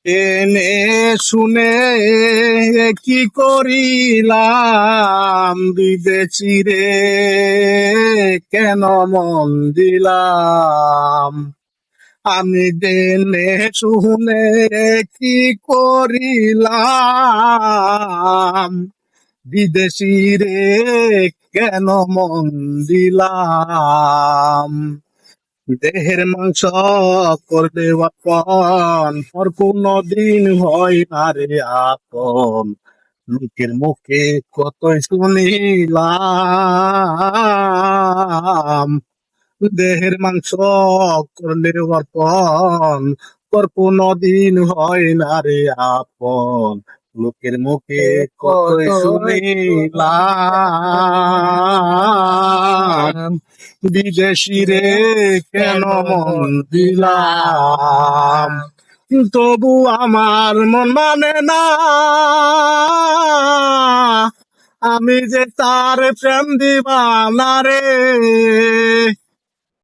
এনে শুনে কি করিলাম বিদেশি রে, কেন মন দিলাম। আমি জেনে শুনে কি করিলাম বিদেশি রে, কেন মন দিলাম। দেহের মাংস করলে আপন, পর কোনদিন হয় না রে আপন। লোকের মুখে কতই শুনিলাম, দেহের মাংস করলে অর্পণ, পর কোনদিন হয় না রে আপন। লোকের মুখে কতই শুনিলাম, বিদেশি রে কেন মন দিলাম। তবু আমার মন মানে না, আমি যে তার প্রেম দিবানা রে।